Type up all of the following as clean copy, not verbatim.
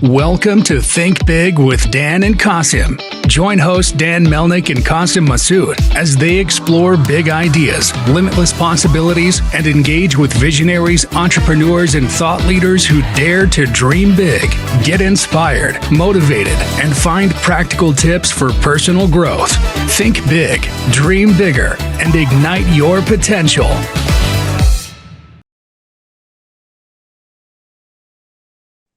Welcome to Think Big with Dan and Qasim. Join hosts Dan Melnick and Qasim Masood as they explore big ideas, limitless possibilities, and engage with visionaries, entrepreneurs, and thought leaders who dare to dream big, get inspired, motivated, and find practical tips for personal growth. Think big, dream bigger, and ignite your potential.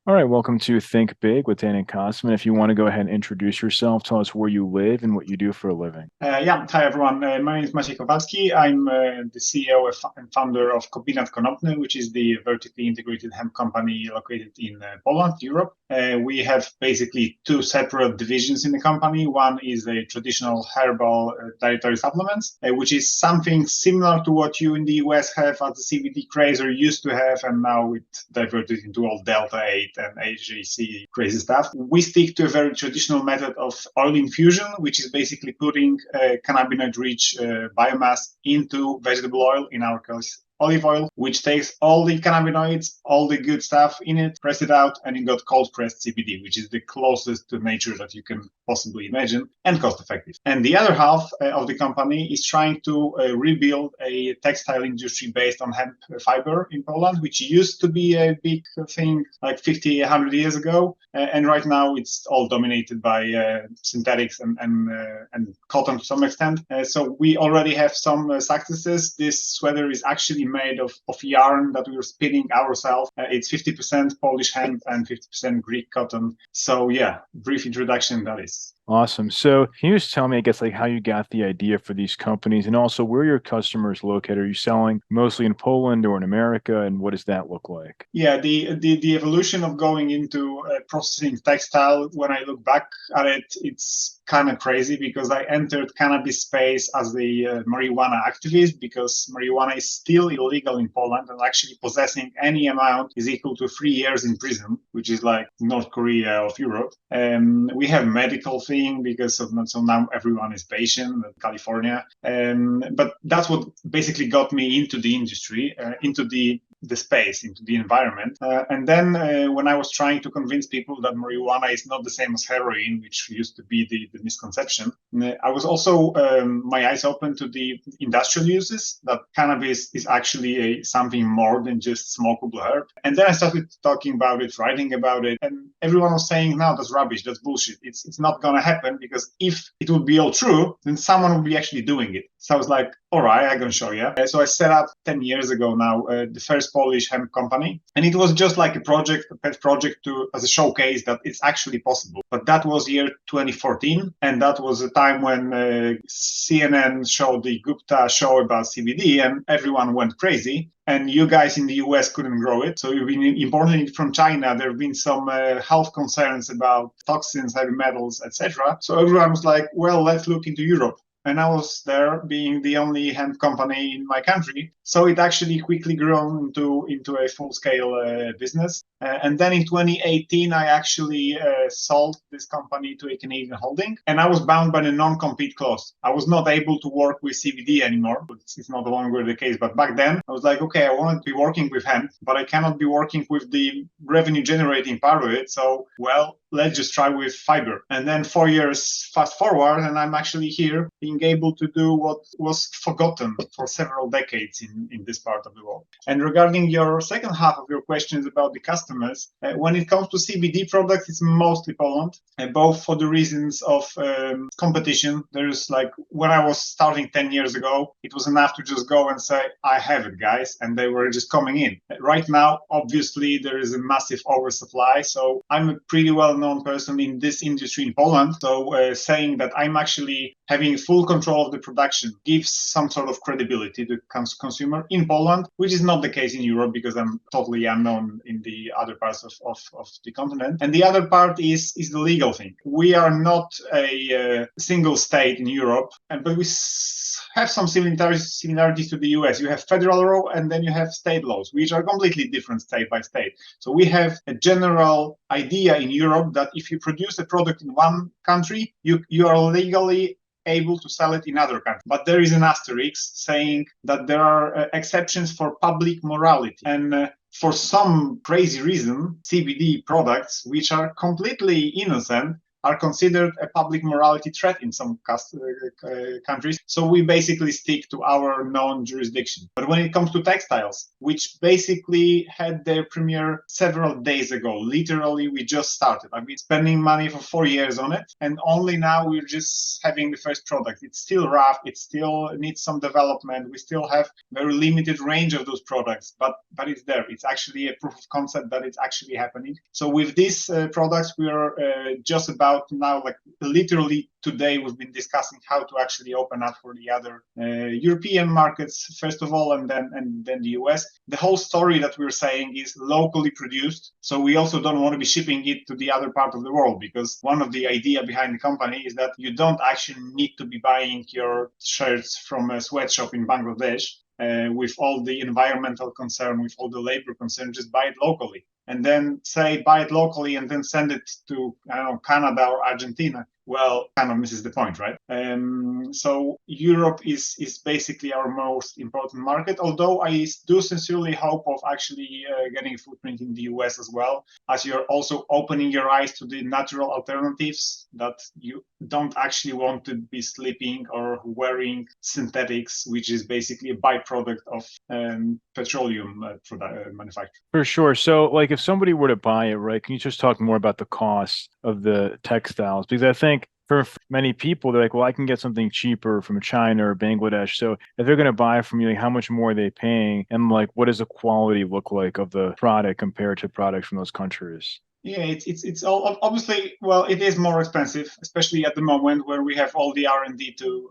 All right, welcome to Think Big with Dan and Qasim. And if you want to go ahead and introduce yourself, tell us where you live and what you do for a living. Hi everyone. My name is Maciej Kowalski. I'm the CEO and founder of KOMBINAT KONOPNY, which is the vertically integrated hemp company located in Poland, Europe. We have basically two separate divisions in the company. One is a traditional herbal dietary supplements, which is something similar to what you in the US have as the CBD craze or used to have, and now it diverted into all Delta 8 and HJC crazy stuff. We stick to a very traditional method of oil infusion, which is basically putting cannabinoid-rich biomass into vegetable oil, in our case olive oil, which takes all the cannabinoids, all the good stuff in it, press it out, and you got cold-pressed CBD, which is the closest to nature that you can possibly imagine and cost-effective. And the other half of the company is trying to rebuild a textile industry based on hemp fiber in Poland, which used to be a big thing like 50, 100 years ago. And right now it's all dominated by synthetics and cotton to some extent. So we already have some successes. This sweater is actually made of yarn that we were spinning ourselves. It's 50% Polish hemp and 50% Greek cotton. So yeah, brief introduction, that is. Awesome. So can you just tell me, I guess, like how you got the idea for these companies and also where your customers located? Are you selling mostly in Poland or in America, and what does that look like? Yeah, the evolution of going into processing textile, when I look back at it, it's kind of crazy because I entered cannabis space as a marijuana activist because marijuana is still illegal in Poland, and actually possessing any amount is equal to 3 years in prison, which is like North Korea of Europe. We have medical thing because of so now everyone is patient in California. But that's what basically got me into the industry, into the space, into the environment. And then when I was trying to convince people that marijuana is not the same as heroin, which used to be the misconception, I was also my eyes open to the industrial uses, that cannabis is actually something more than just smokable herb. And then I started talking about it, writing about it, and everyone was saying, no, that's rubbish, that's bullshit. It's not going to happen, because if it would be all true, then someone would be actually doing it. So I was like, all right, I'm going to show you. So I set up 10 years ago now the first Polish hemp company. And it was just like a pet project as a showcase that it's actually possible. But that was year 2014. And that was a time when CNN showed the Gupta show about CBD and everyone went crazy. And you guys in the US couldn't grow it. So you've been importing it from China. There have been some health concerns about toxins, heavy metals, etc. So everyone was like, well, let's look into Europe. And I was there being the only hemp company in my country. So it actually quickly grew into a full-scale business. And then in 2018, I actually sold this company to a Canadian holding. And I was bound by the non-compete clause. I was not able to work with CBD anymore. It's no longer the case. But back then, I was like, okay, I want to be working with hemp, but I cannot be working with the revenue-generating part of it. So, well, let's just try with fiber. And then 4 years fast forward, and I'm actually here being able to do what was forgotten for several decades in this part of the world. And regarding your second half of your questions about the customers, when it comes to CBD products, it's mostly Poland, both for the reasons of competition. There's like, when I was starting 10 years ago, it was enough to just go and say, I have it, guys. And they were just coming in. Right now, obviously, there is a massive oversupply. So I'm a pretty well-known person in this industry in Poland. So saying that I'm actually having full control of the production gives some sort of credibility to consumer in Poland, which is not the case in Europe because I'm totally unknown in the other parts of the continent. And the other part is the legal thing. We are not a single state in Europe, but we have some similarities to the US. You have federal law and then you have state laws, which are completely different state by state. So we have a general idea in Europe that if you produce a product in one country, you are legally able to sell it in other countries. But there is an asterisk saying that there are exceptions for public morality. And for some crazy reason, CBD products, which are completely innocent, are considered a public morality threat in some countries. So we basically stick to our known jurisdiction. But when it comes to textiles, which basically had their premiere several days ago, literally we just started. I've been spending money for 4 years on it, and only now we're just having the first product. It's still rough, it still needs some development. We still have very limited range of those products, but it's there. It's actually a proof of concept that it's actually happening. So with these products, we are just about now, like literally today, we've been discussing how to actually open up for the other European markets, first of all, and then the US. The whole story that we're saying is locally produced. So we also don't want to be shipping it to the other part of the world, because one of the idea behind the company is that you don't actually need to be buying your shirts from a sweatshop in Bangladesh. With all the environmental concern, with all the labor concern, just buy it locally. And then say buy it locally and then send it to, I don't know, Canada or Argentina. Well, kind of misses the point, right? So Europe is basically our most important market, although I do sincerely hope of actually getting a footprint in the US as well, as you're also opening your eyes to the natural alternatives that you don't actually want to be sleeping or wearing synthetics, which is basically a byproduct of petroleum manufacture. For sure. So like if somebody were to buy it, right, can you just talk more about the cost of the textiles? Because I think for many people, they're like, well, I can get something cheaper from China or Bangladesh. So if they're going to buy from you, like, how much more are they paying? And like, what does the quality look like of the product compared to products from those countries? Yeah, it's all obviously, well, it is more expensive, especially at the moment where we have all the R&D to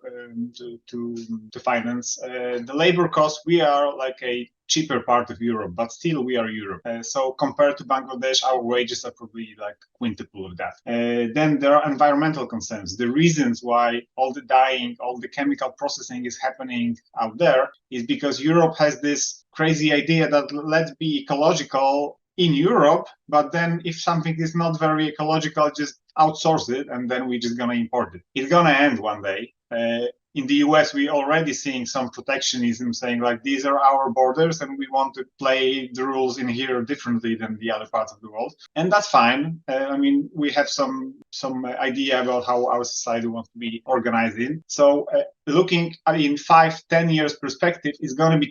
finance. The labor costs, we are like a cheaper part of Europe, but still we are Europe. So compared to Bangladesh, our wages are probably like quintuple of that. Then there are environmental concerns. The reasons why all the dyeing, all the chemical processing is happening out there is because Europe has this crazy idea that let's be ecological in Europe, but then if something is not very ecological, just outsource it, and then we're just going to import it. It's going to end one day. In the US, we're already seeing some protectionism saying like, these are our borders and we want to play the rules in here differently than the other parts of the world. And that's fine. I mean, we have some idea about how our society wants to be organized in. So looking in 5-10 years perspective is going to be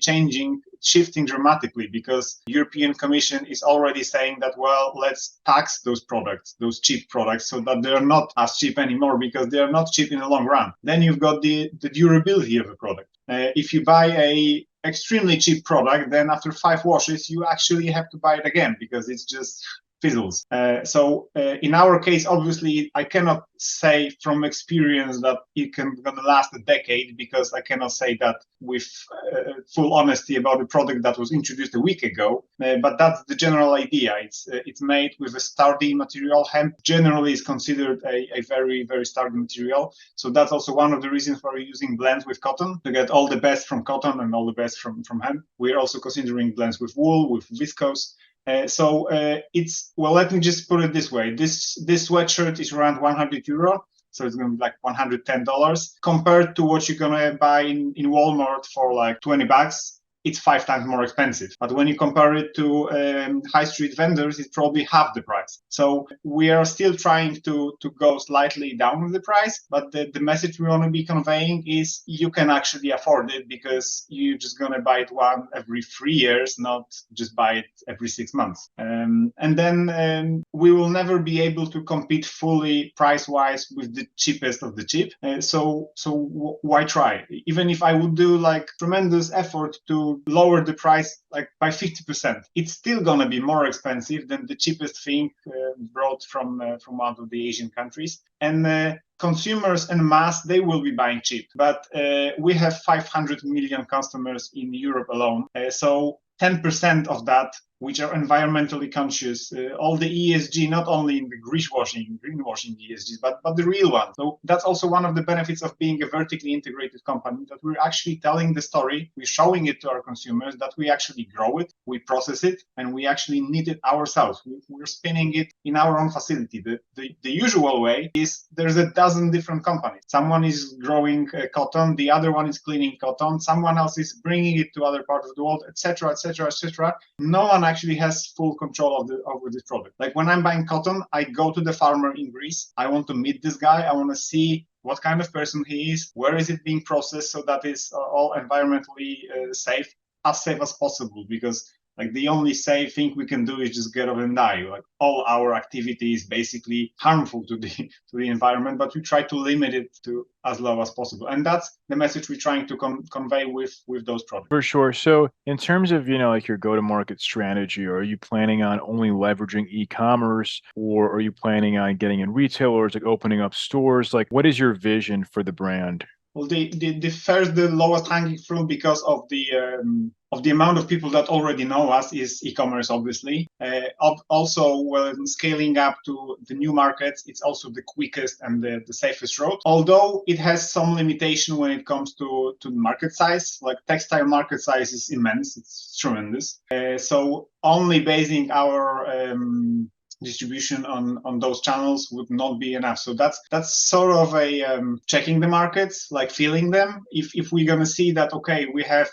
shifting dramatically, because European Commission is already saying that, well, let's tax those products, those cheap products, so that they're not as cheap anymore, because they're not cheap in the long run. Then you've got the durability of the product. If you buy a extremely cheap product, then after 5 washes, you actually have to buy it again, because it's just fizzles. So in our case, obviously, I cannot say from experience that it can gonna last a decade, because I cannot say that with full honesty about the product that was introduced a week ago. But that's the general idea. It's made with a sturdy material. Hemp generally is considered a very, very sturdy material. So that's also one of the reasons why we're using blends with cotton to get all the best from cotton and all the best from hemp. We're also considering blends with wool, with viscose. It's, well, let me just put it this way. This sweatshirt is around €100. So it's going to be like $110 compared to what you're going to buy in Walmart for like $20. It's 5 times more expensive. But when you compare it to high street vendors, it's probably half the price. So we are still trying to go slightly down with the price, but the message we want to be conveying is you can actually afford it, because you're just going to buy it every 3 years, not just buy it every 6 months. And then we will never be able to compete fully price-wise with the cheapest of the cheap. So why try? Even if I would do like tremendous effort to lower the price like by 50%, it's still going to be more expensive than the cheapest thing brought from one of the Asian countries. And consumers en masse, they will be buying cheap. But we have 500 million customers in Europe alone. So 10% of that, which are environmentally conscious, all the ESG, not only in the greenwashing ESGs, but the real one. So that's also one of the benefits of being a vertically integrated company, that we're actually telling the story, we're showing it to our consumers, that we actually grow it, we process it, and we actually knit it ourselves. We're spinning it in our own facility. The usual way is there's a dozen different companies. Someone is growing cotton, the other one is cleaning cotton, someone else is bringing it to other parts of the world, etc., etc., etc. No one actually has full control over this product. Like when I'm buying cotton, I go to the farmer in Greece. I want to meet this guy. I want to see what kind of person he is, where is it being processed, so that is all environmentally safe as possible, because like the only safe thing we can do is just get up and die. Like all our activity is basically harmful to the environment, but we try to limit it to as low as possible. And that's the message we're trying to convey with those products. For sure. So in terms of, like your go-to-market strategy, are you planning on only leveraging e-commerce, or are you planning on getting in retailers, like opening up stores? Like what is your vision for the brand? Well, the lowest hanging fruit, because of the amount of people that already know us, is e-commerce, obviously. Also, when scaling up to the new markets, it's also the quickest and the safest route. Although it has some limitation when it comes to the market size. Like textile market size is immense; it's tremendous. So only basing our distribution on those channels would not be enough. So that's sort of a checking the markets, like feeling them. If we're going to see that, okay, we have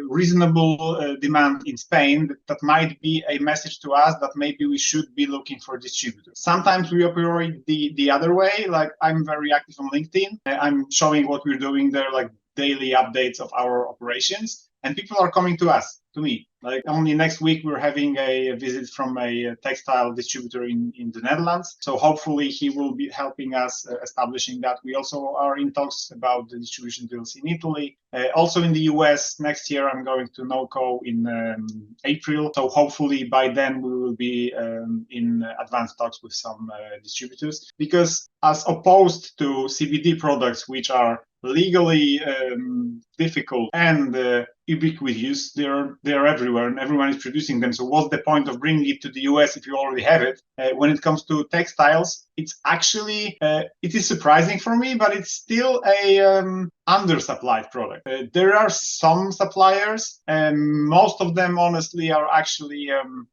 reasonable demand in Spain, that might be a message to us that maybe we should be looking for distributors. Sometimes we operate the other way. Like I'm very active on LinkedIn. I'm showing what we're doing there, like daily updates of our operations, and people are coming to me. Like only next week, we're having a visit from a textile distributor in the Netherlands. So hopefully he will be helping us establishing that. We also are in talks about the distribution deals in Italy. Also in the US, next year, I'm going to NOCO in April. So hopefully by then we will be in advanced talks with some distributors. Because as opposed to CBD products, which are legally difficult and ubiquitous, they're everywhere and everyone is producing them. So what's the point of bringing it to the US if you already have it? When it comes to textiles, it's actually it is surprising for me, but it's still a undersupplied product. There are some suppliers, and most of them honestly are actually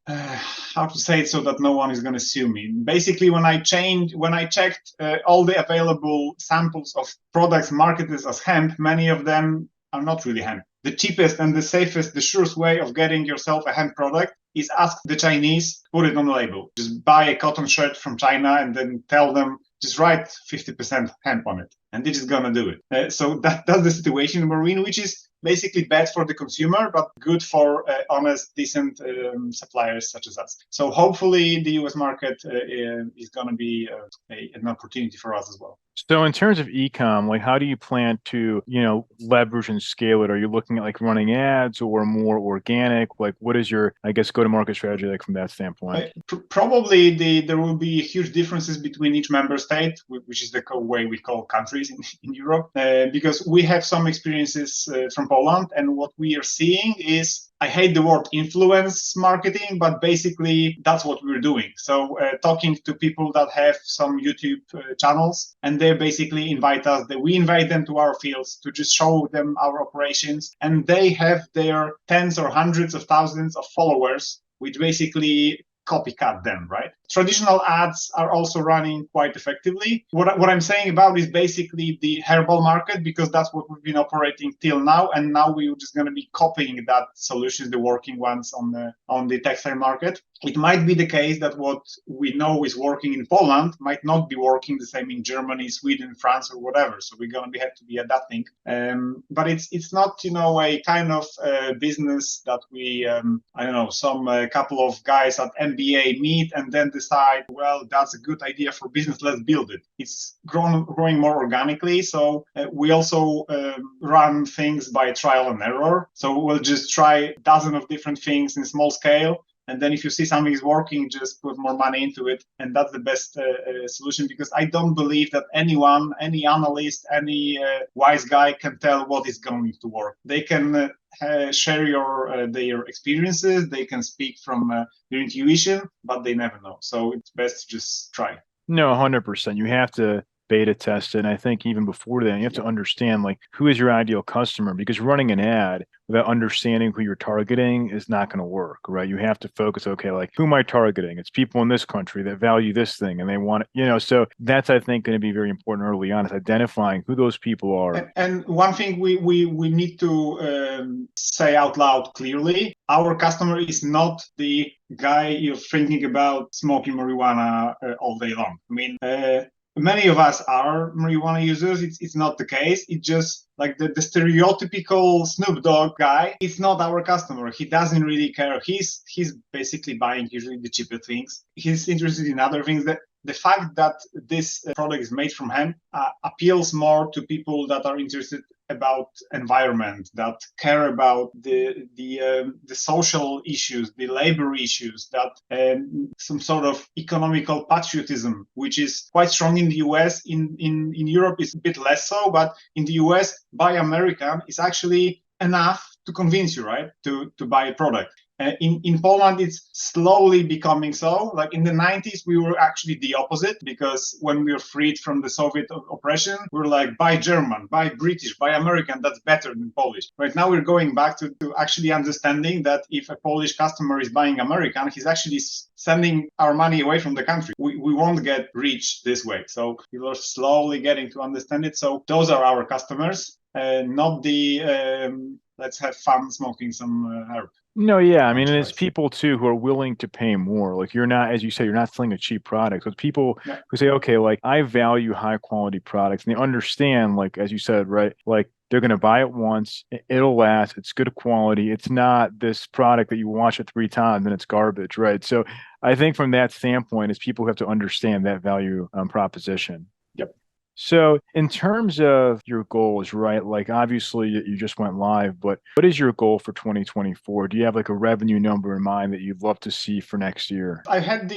how to say it so that no one is going to sue me. Basically, when I checked all the available samples of products marketed as hemp, many of them are not really hemp. The cheapest and the safest, the surest way of getting yourself a hemp product is ask the Chinese, put it on the label. Just buy a cotton shirt from China and then tell them, just write 50% hemp on it. And they're just going to do it. So that's the situation we're in, which is basically bad for the consumer, but good for honest, decent suppliers such as us. So hopefully the US market is going to be an opportunity for us as well. So in terms of e-com, like how do you plan to, leverage and scale it? Are you looking at like running ads or more organic? Like what is your, I guess, go-to-market strategy like from that standpoint? Probably there will be huge differences between each member state, which is the way we call countries in Europe, because we have some experiences from Poland, and what we are seeing is, I hate the word influence marketing, but basically that's what we're doing. So talking to people that have some YouTube channels, and they basically invite us, we invite them to our fields to just show them our operations, and they have their tens or hundreds of thousands of followers, which basically copycat them, right? Traditional ads are also running quite effectively. What I'm saying about is basically the herbal market, because that's what we've been operating till now, and now we're just going to be copying that solution, the working ones on the textile market. It might be the case that what we know is working in Poland might not be working the same in Germany, Sweden, France, or whatever. So we're going to have to be adapting. But it's not, a kind of business that we, some couple of guys at MBA meet and then decide, well, that's a good idea for business, let's build it. It's growing more organically. So we also run things by trial and error. So we'll just try dozens of different things in small scale. And then if you see something is working, just put more money into it. And that's the best solution, because I don't believe that anyone, any analyst, any wise guy can tell what is going to work. They can share their experiences. They can speak from their intuition, but they never know. So it's best to just try. No, 100%. You have to beta test it. And I think even before that, you have to understand like who is your ideal customer, because running an ad without understanding who you're targeting is not going to work, right? You have to focus, okay, like who am I targeting? It's people in this country that value this thing and they want, so that's, I think, going to be very important early on, is identifying who those people are. And one thing we need to say out loud clearly, our customer is not the guy you're thinking about smoking marijuana all day long. I mean, many of us are marijuana users. It's not the case. It's just like the stereotypical Snoop Dogg guy. It's not our customer. He doesn't really care. He's basically buying usually the cheaper things. He's interested in other things. That the fact that this product is made from hemp appeals more to people that are interested about environment, that care about the social issues, the labor issues, that some sort of economical patriotism, which is quite strong in the US. In Europe, it's a bit less so, but in the US, buy American is actually enough to convince you, right, to buy a product. In Poland, it's slowly becoming so. Like in the 90s, we were actually the opposite, because when we were freed from the Soviet oppression, we were like, buy German, buy British, buy American, that's better than Polish. Right now, we're going back to actually understanding that if a Polish customer is buying American, he's actually sending our money away from the country. We won't get rich this way. So we are slowly getting to understand it. So those are our customers, not the let's have fun smoking some herb. No, yeah. I mean, and it's people too who are willing to pay more. Like you're not, as you say, you're not selling a cheap product. So it's people who say, okay, like I value high quality products, and they understand, like, as you said, right? Like they're going to buy it once, it'll last, it's good quality. It's not this product that you wash it 3 times and it's garbage, right? So I think from that standpoint, is people have to understand that value proposition. Yep. So in terms of your goals, right? Like obviously you just went live, but what is your goal for 2024? Do you have like a revenue number in mind that you'd love to see for next year? I had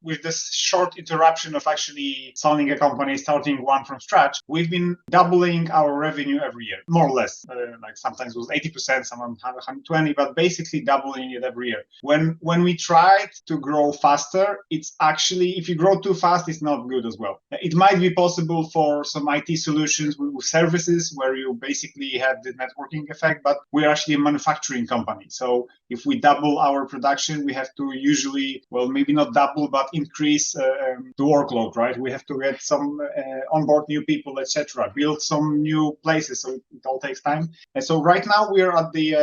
with this short interruption of actually selling a company, starting one from scratch, we've been doubling our revenue every year, more or less. Like sometimes it was 80%, sometimes 120, but basically doubling it every year. When we tried to grow faster, it's actually, if you grow too fast, it's not good as well. It might be possible for some IT solutions with services where you basically have the networking effect, but we're actually a manufacturing company. So if we double our production, we have to usually, well, maybe not double, but increase the workload, right? We have to get some onboard new people, etc., build some new places. So it all takes time. And so right now we're at the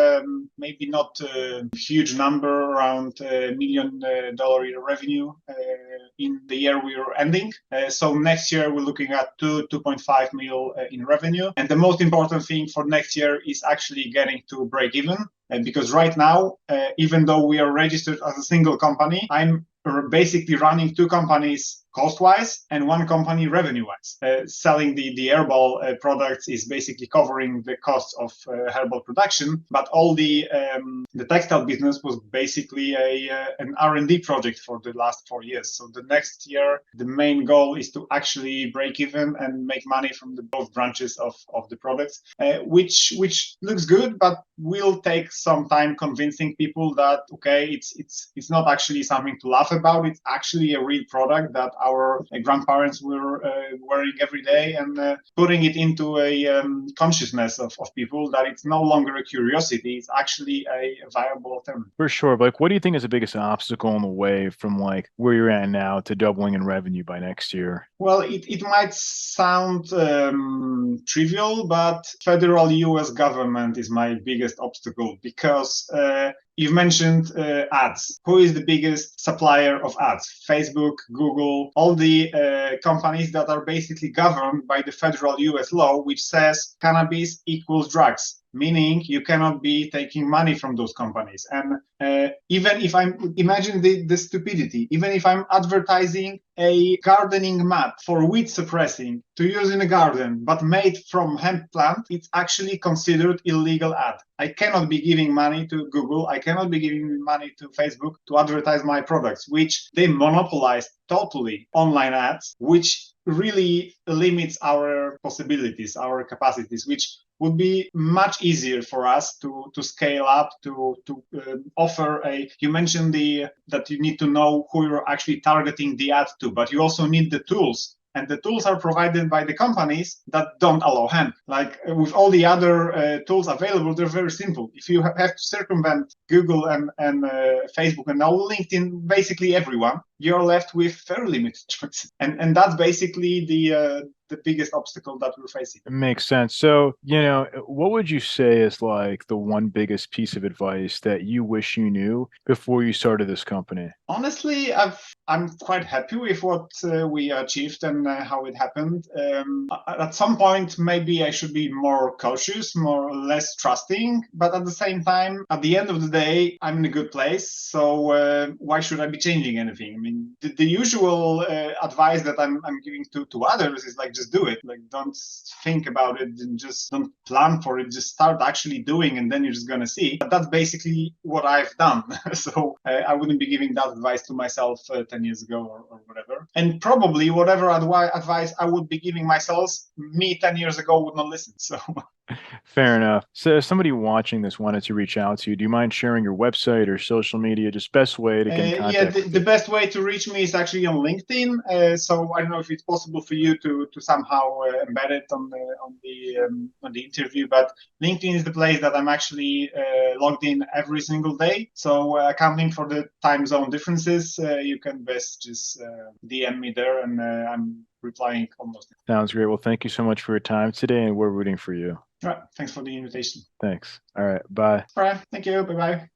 maybe not a huge number, around $1 million in revenue in the year we are ending. So next year we're looking at 2.5 mil in revenue. And the most important thing for next year is actually getting to break even. Because right now, even though we are registered as a single company, I'm basically running 2 companies cost-wise and 1 company revenue-wise. Selling the herbal products is basically covering the costs of herbal production, but all the textile business was basically an R&D project for the last 4 years. So the next year, the main goal is to actually break even and make money from the both branches of the products, which looks good, but will take some time convincing people that, okay, it's not actually something to laugh about. It's actually a real product that our grandparents were wearing every day, and putting it into a consciousness of people that it's no longer a curiosity, it's actually a viable alternative. For sure. But like, what do you think is the biggest obstacle in the way from like where you're at now to doubling in revenue by next year? Well, it might sound trivial, but federal US government is my biggest obstacle, because you've mentioned ads. Who is the biggest supplier of ads? Facebook, Google, all the companies that are basically governed by the federal US law, which says cannabis equals drugs. Meaning you cannot be taking money from those companies. And even if imagine the stupidity, even if I'm advertising a gardening mat for weed suppressing to use in a garden, but made from hemp plant, it's actually considered illegal ad. I cannot be giving money to Google. I cannot be giving money to Facebook to advertise my products, which they monopolize totally online ads, which really limits our possibilities, our capacities, which would be much easier for us to scale up, to offer you mentioned that you need to know who you're actually targeting the ad to, but you also need the tools And the tools are provided by the companies that don't allow hand. Like with all the other tools available, they're very simple. If you have to circumvent Google and Facebook and now LinkedIn, basically everyone, you're left with very limited choices. And that's basically the biggest obstacle that we're facing. It makes sense. So, what would you say is like the one biggest piece of advice that you wish you knew before you started this company? Honestly, I'm quite happy with what we achieved and how it happened. At some point, maybe I should be more cautious, less trusting. But at the same time, at the end of the day, I'm in a good place. So why should I be changing anything? I mean, the usual advice that I'm giving to others is like, just do it. Like, don't think about it and just don't plan for it. Just start actually doing, and then you're just gonna see. But that's basically what I've done. So I wouldn't be giving that advice to myself 10 years ago or whatever. And probably whatever advice I would be giving myself, me 10 years ago would not listen. So Fair enough. So if somebody watching this wanted to reach out to you, do you mind sharing your website or social media? Just best way to get in contact with the you? best way to reach me is actually on LinkedIn. So I don't know if it's possible for you to somehow embed it on the interview, but LinkedIn is the place that I'm actually logged in every single day. So accounting for the time zone differences, you can best just DM me there, and I'm replying almost. Sounds great. Well, thank you so much for your time today, and we're rooting for you. All right. Thanks for the invitation. Thanks. All right. Bye. All right. Thank you. Bye-bye.